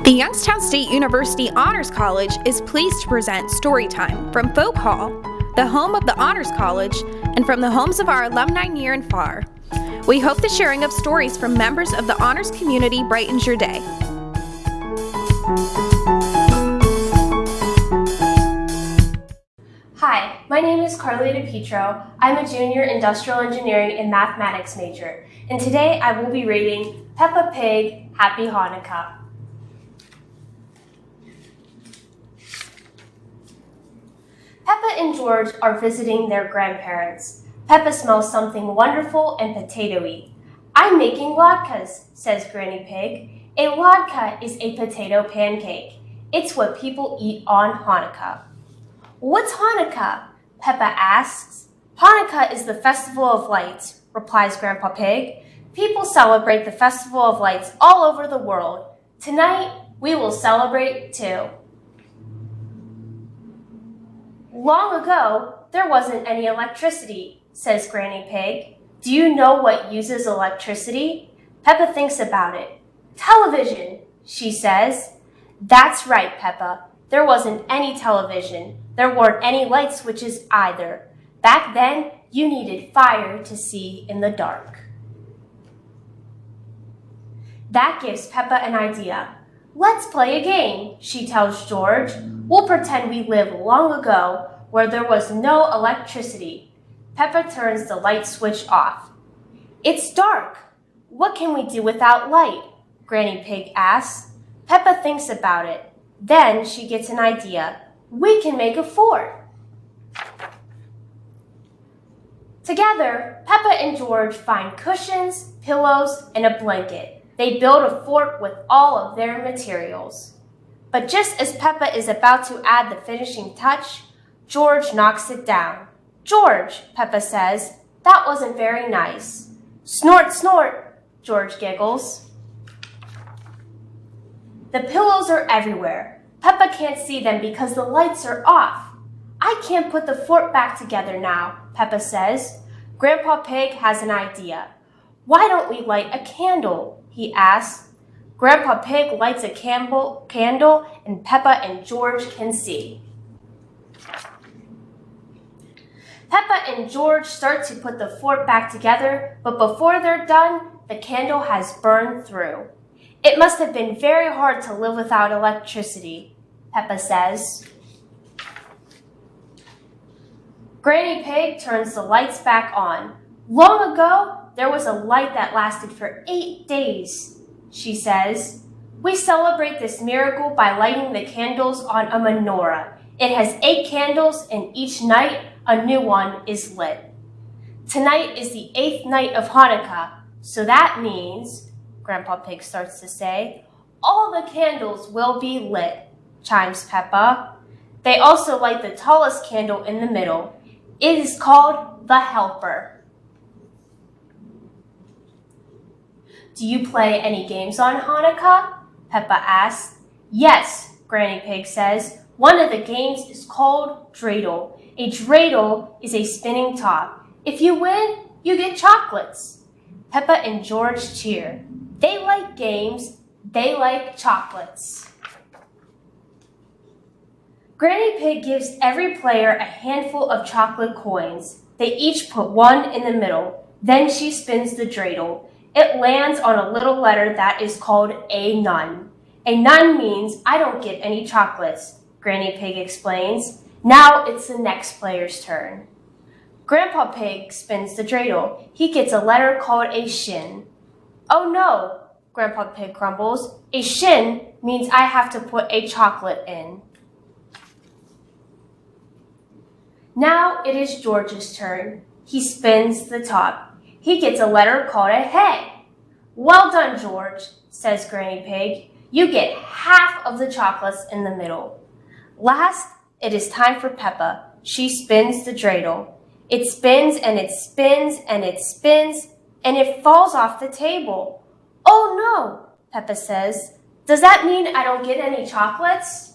The Youngstown State University Honors College is pleased to present Storytime from Folk Hall, the home of the Honors College, and from the homes of our alumni near and far. We hope the sharing of stories from members of the honors community brightens your day. Hi, my name is Carly DiPietro. I'm a junior industrial engineering and mathematics major, and today I will be reading Peppa Pig, Happy Hanukkah. Peppa and George are visiting their grandparents. Peppa smells something wonderful and potatoey. I'm making latkes, says Granny Pig. A latke is a potato pancake. It's what people eat on Hanukkah. What's Hanukkah? Peppa asks. Hanukkah is the festival of lights, replies Grandpa Pig. People celebrate the festival of lights all over the world. Tonight, we will celebrate too. Long ago, there wasn't any electricity, says Granny Pig. Do you know what uses electricity? Peppa thinks about it. Television, she says. That's right, Peppa. There wasn't any television. There weren't any light switches either. Back then, you needed fire to see in the dark. That gives Peppa an idea. Let's play a game, she tells George. We'll pretend we lived long ago where there was no electricity. Peppa turns the light switch off. It's dark. What can we do without light? Granny Pig asks. Peppa thinks about it. Then she gets an idea. We can make a fort. Together, Peppa and George find cushions, pillows, and a blanket. They build a fort with all of their materials. But just as Peppa is about to add the finishing touch, George knocks it down. George, Peppa says, that wasn't very nice. Snort, snort, George giggles. The pillows are everywhere. Peppa can't see them because the lights are off. I can't put the fort back together now, Peppa says. Grandpa Pig has an idea. Why don't we light a candle? He asks. Grandpa Pig lights a candle and Peppa and George can see. Peppa and George start to put the fort back together, but before they're done, the candle has burned through. It must have been very hard to live without electricity, Peppa says. Granny Pig turns the lights back on. Long ago, there was a light that lasted for 8 days, she says. We celebrate this miracle by lighting the candles on a menorah. It has 8 candles, and each night a new one is lit. Tonight is the 8th night of Hanukkah, so that means, Grandpa Pig starts to say, all the candles will be lit, chimes Peppa. They also light the tallest candle in the middle. It is called the Helper. Do you play any games on Hanukkah? Peppa asks. Yes, Granny Pig says. One of the games is called dreidel. A dreidel is a spinning top. If you win, you get chocolates. Peppa and George cheer. They like games. They like chocolates. Granny Pig gives every player a handful of chocolate coins. They each put one in the middle. Then she spins the dreidel. It lands on a little letter that is called a none. A none means I don't get any chocolates, Granny Pig explains. Now it's the next player's turn. Grandpa Pig spins the dreidel. He gets a letter called a shin. Oh no, Grandpa Pig grumbles. A shin means I have to put a chocolate in. Now it is George's turn. He spins the top. He gets a letter called a hey. Well done, George, says Granny Pig. You get half of the chocolates in the middle. Last, it is time for Peppa. She spins the dreidel. It spins and it spins and it spins and it falls off the table. Oh no, Peppa says. Does that mean I don't get any chocolates?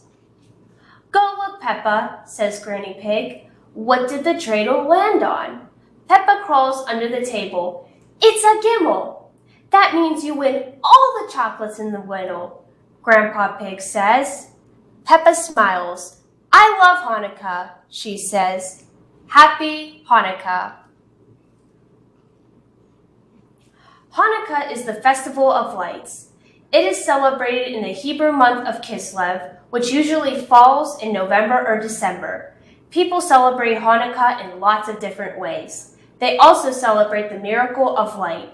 Go look, Peppa, says Granny Pig. What did the dreidel land on? Peppa crawls under the table. It's a gimmel. That means you win all the chocolates in the middle. Grandpa Pig says. Peppa smiles. I love Hanukkah, she says. Happy Hanukkah. Hanukkah is the festival of lights. It is celebrated in the Hebrew month of Kislev, which usually falls in November or December. People celebrate Hanukkah in lots of different ways. They also celebrate the miracle of light.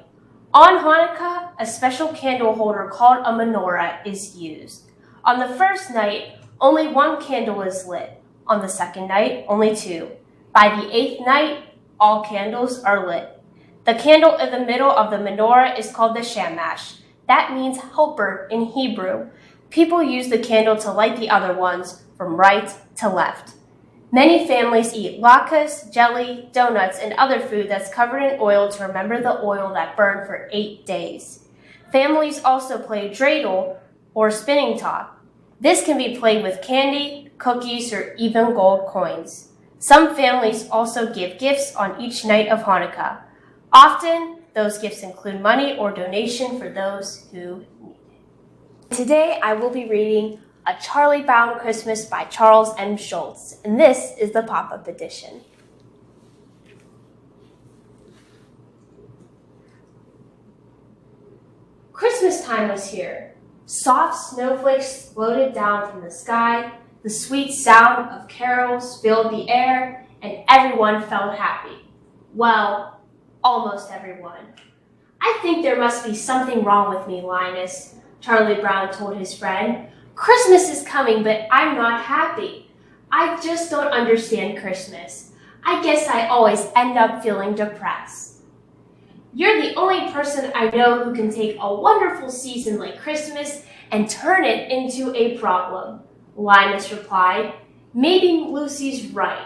On Hanukkah, a special candle holder called a menorah is used. On the first night, only one candle is lit. On the second night, only two. By the eighth night, all candles are lit. The candle in the middle of the menorah is called the shamash. That means helper in Hebrew. People use the candle to light the other ones from right to left. Many families eat latkes, jelly, donuts, and other food that's covered in oil to remember the oil that burned for 8 days. Families also play dreidel, or spinning top. This can be played with candy, cookies, or even gold coins. Some families also give gifts on each night of Hanukkah. Often, those gifts include money or donation for those who need it. Today, I will be reading A Charlie Brown Christmas by Charles M. Schultz, and this is the pop-up edition. Christmas time was here. Soft snowflakes floated down from the sky, the sweet sound of carols filled the air, and everyone felt happy. Well, almost everyone. I think there must be something wrong with me, Linus, Charlie Brown told his friend. Christmas is coming, but I'm not happy. I just don't understand Christmas. I guess I always end up feeling depressed. You're the only person I know who can take a wonderful season like Christmas and turn it into a problem, Linus replied. Maybe Lucy's right.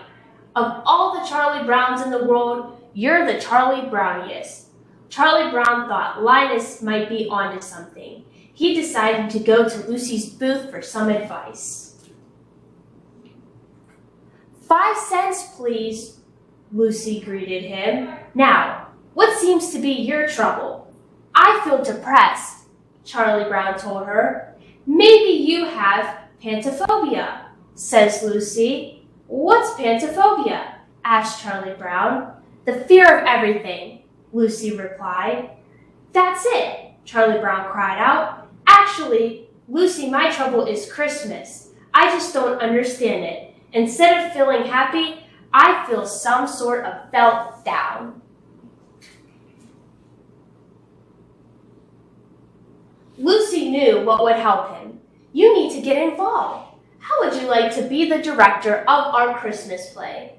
Of all the Charlie Browns in the world, you're the Charlie Browniest. Charlie Brown thought Linus might be onto something. He decided to go to Lucy's booth for some advice. 5 cents, please, Lucy greeted him. Now, what seems to be your trouble? I feel depressed, Charlie Brown told her. Maybe you have pantophobia, says Lucy. What's pantophobia? Asked Charlie Brown. The fear of everything, Lucy replied. That's it, Charlie Brown cried out. Actually, Lucy, my trouble is Christmas. I just don't understand it. Instead of feeling happy, I feel some sort of felt down. Lucy knew what would help him. You need to get involved. How would you like to be the director of our Christmas play?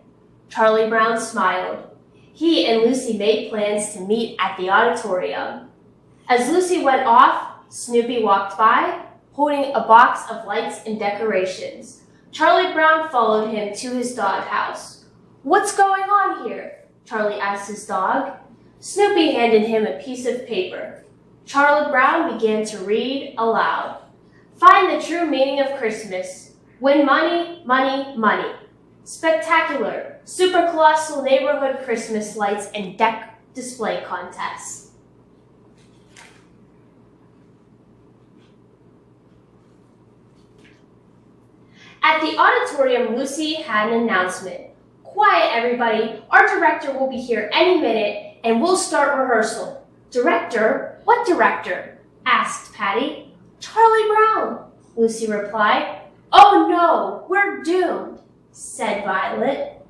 Charlie Brown smiled. He and Lucy made plans to meet at the auditorium. As Lucy went off, Snoopy walked by, holding a box of lights and decorations. Charlie Brown followed him to his doghouse. What's going on here? Charlie asked his dog. Snoopy handed him a piece of paper. Charlie Brown began to read aloud. Find the true meaning of Christmas. Win money, money, money. Spectacular, super colossal neighborhood Christmas lights and deck display contests. At the auditorium, Lucy had an announcement. Quiet, everybody. Our director will be here any minute, and we'll start rehearsal. Director? What director? Asked Patty. Charlie Brown, Lucy replied. Oh no, we're doomed, said Violet.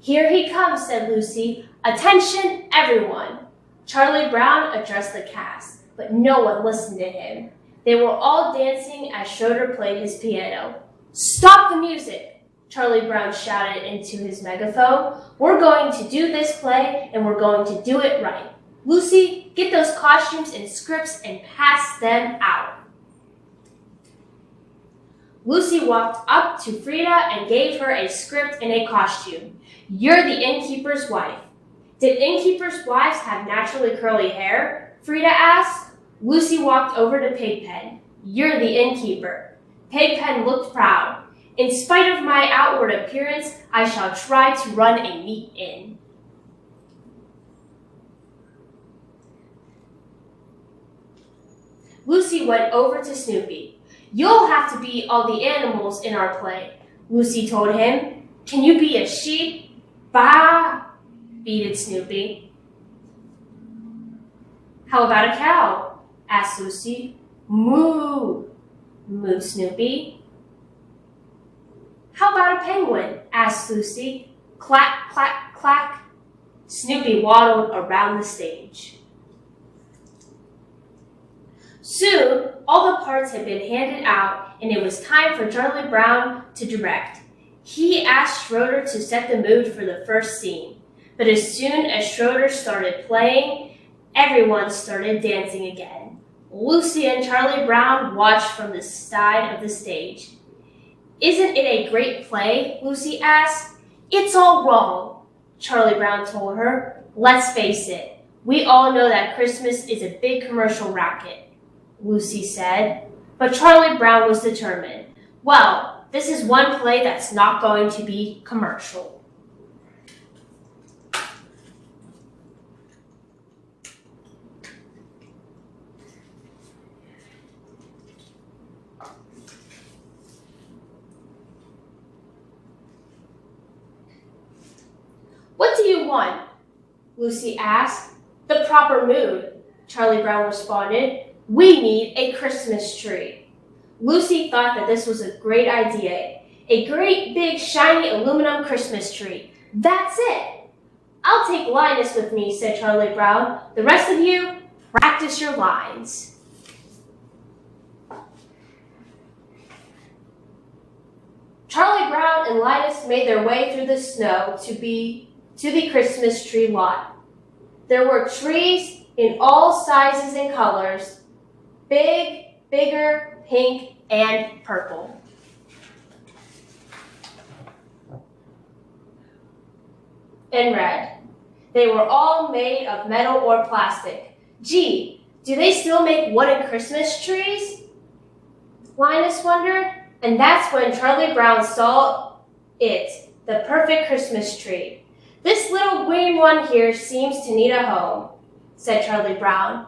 Here he comes, said Lucy. Attention, everyone. Charlie Brown addressed the cast, but no one listened to him. They were all dancing as Schroeder played his piano. Stop the music, Charlie Brown shouted into his megaphone. We're going to do this play, and we're going to do it right. Lucy, get those costumes and scripts and pass them out. Lucy walked up to Frida and gave her a script and a costume. You're the innkeeper's wife. Did innkeepers' wives have naturally curly hair? Frida asked. Lucy walked over to Pigpen. You're the innkeeper. Pigpen looked proud. In spite of my outward appearance, I shall try to run a neat inn. Lucy went over to Snoopy. "You'll have to be all the animals in our play," Lucy told him. "Can you be a sheep?" "Bah," bleated Snoopy. "How about a cow?" asked Lucy. "Moo," mooed Snoopy. "How about a penguin?" asked Lucy. "Clack, clack, clack." Snoopy waddled around the stage. Soon, all the parts had been handed out, and it was time for Charlie Brown to direct. He asked Schroeder to set the mood for the first scene. But as soon as Schroeder started playing, everyone started dancing again. Lucy and Charlie Brown watched from the side of the stage. "Isn't it a great play?" Lucy asked. "It's all wrong," Charlie Brown told her. "Let's face it, we all know that Christmas is a big commercial racket," Lucy said. But Charlie Brown was determined. "Well, this is one play that's not going to be commercial." "What do you want?" Lucy asked. "The proper mood," Charlie Brown responded. "We need a Christmas tree." Lucy thought that this was a great idea. "A great big shiny aluminum Christmas tree. That's it." "I'll take Linus with me," said Charlie Brown. "The rest of you, practice your lines." Charlie Brown and Linus made their way through the snow to the Christmas tree lot. There were trees in all sizes and colors, big, bigger, pink, and purple. And red. They were all made of metal or plastic. "Gee, do they still make wooden Christmas trees?" Linus wondered. And that's when Charlie Brown saw it, the perfect Christmas tree. "This little green one here seems to need a home," said Charlie Brown.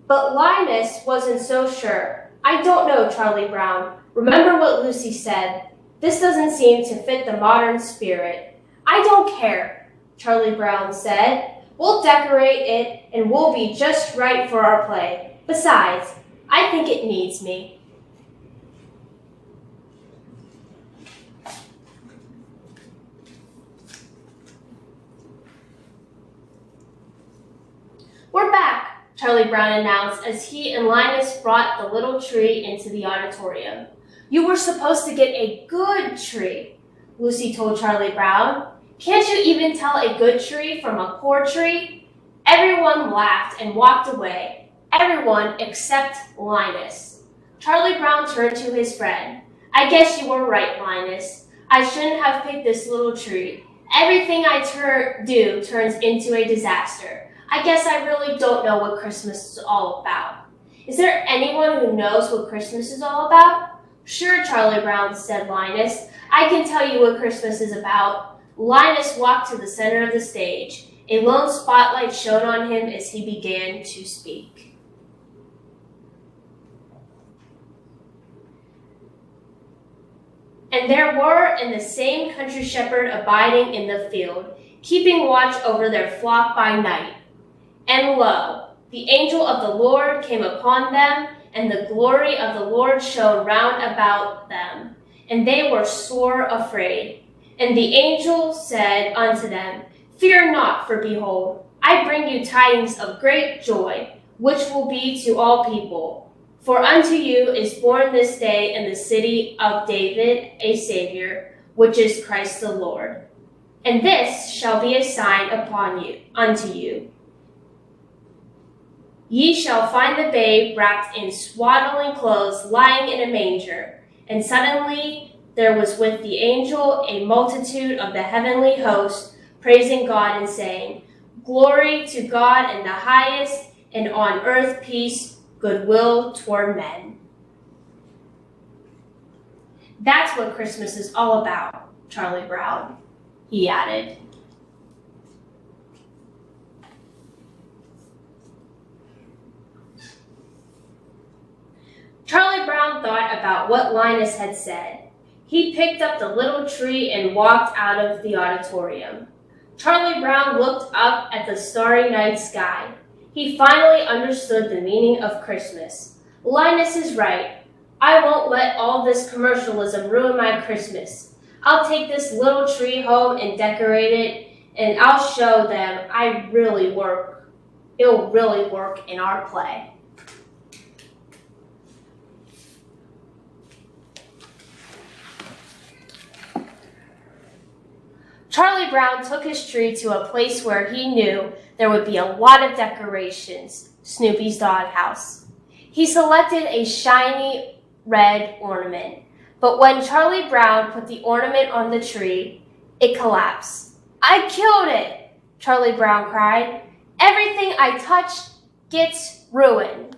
But Linus wasn't so sure. "I don't know, Charlie Brown. Remember what Lucy said. This doesn't seem to fit the modern spirit." "I don't care," Charlie Brown said. "We'll decorate it and we'll be just right for our play. Besides, I think it needs me." "We're back," Charlie Brown announced as he and Linus brought the little tree into the auditorium. "You were supposed to get a good tree," Lucy told Charlie Brown. "Can't you even tell a good tree from a poor tree?" Everyone laughed and walked away. Everyone except Linus. Charlie Brown turned to his friend. "I guess you were right, Linus. I shouldn't have picked this little tree. Everything I do turns into a disaster. I guess I really don't know what Christmas is all about." "Is there anyone who knows what Christmas is all about?" "Sure, Charlie Brown," said Linus. "I can tell you what Christmas is about." Linus walked to the center of the stage. A lone spotlight shone on him as he began to speak. "And there were in the same country shepherd abiding in the field, keeping watch over their flock by night. And lo, the angel of the Lord came upon them, and the glory of the Lord shone round about them, and they were sore afraid. And the angel said unto them, Fear not, for behold, I bring you tidings of great joy, which will be to all people. For unto you is born this day in the city of David a Savior, which is Christ the Lord. And this shall be a sign unto you. Ye shall find the babe wrapped in swaddling clothes, lying in a manger. And suddenly there was with the angel a multitude of the heavenly host, praising God and saying, Glory to God in the highest, and on earth peace, goodwill toward men. That's what Christmas is all about, Charlie Brown, he added. Charlie Brown thought about what Linus had said. He picked up the little tree and walked out of the auditorium. Charlie Brown looked up at the starry night sky. He finally understood the meaning of Christmas. Linus is right. I won't let all this commercialism ruin my Christmas. I'll take this little tree home and decorate it, and I'll show them it'll really work in our play. Charlie Brown took his tree to a place where he knew there would be a lot of decorations, Snoopy's doghouse. He selected a shiny red ornament, but when Charlie Brown put the ornament on the tree, it collapsed. "I killed it!" Charlie Brown cried. "Everything I touch gets ruined."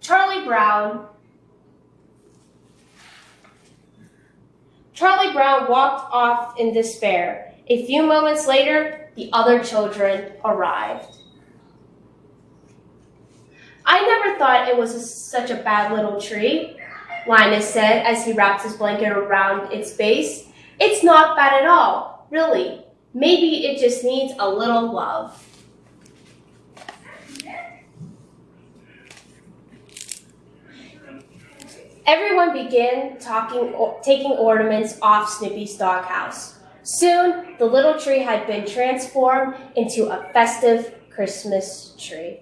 Charlie Brown walked off in despair. A few moments later, the other children arrived. "I never thought it was such a bad little tree," Linus said as he wrapped his blanket around its base. "It's not bad at all, really. Maybe it just needs a little love." Everyone began taking ornaments off Snoopy's doghouse. Soon, the little tree had been transformed into a festive Christmas tree.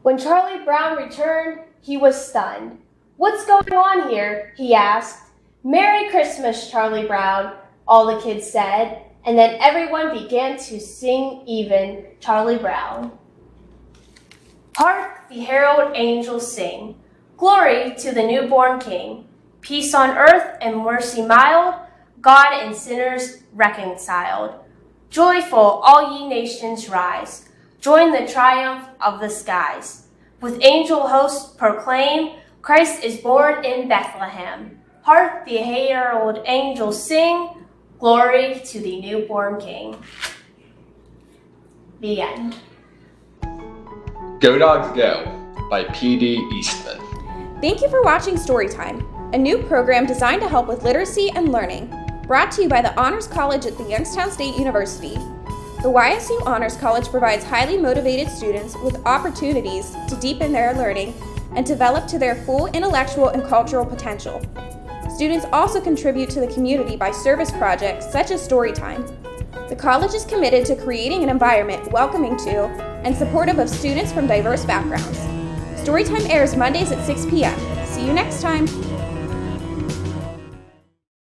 When Charlie Brown returned, he was stunned. "What's going on here?" he asked. "Merry Christmas, Charlie Brown," all the kids said, and then everyone began to sing even Charlie Brown. Hark the herald angels sing, "Glory to the newborn King, peace on earth and mercy mild, God and sinners reconciled. Joyful all ye nations rise, join the triumph of the skies. With angel hosts proclaim, Christ is born in Bethlehem. Hark the herald angels sing, glory to the newborn King." The end. Go Dogs Go by P.D. Eastman. Thank you for watching Storytime, a new program designed to help with literacy and learning, brought to you by the Honors College at the Youngstown State University. The YSU Honors College provides highly motivated students with opportunities to deepen their learning and develop to their full intellectual and cultural potential. Students also contribute to the community by service projects such as Storytime. The college is committed to creating an environment welcoming to and supportive of students from diverse backgrounds. Storytime airs Mondays at 6 p.m. See you next time.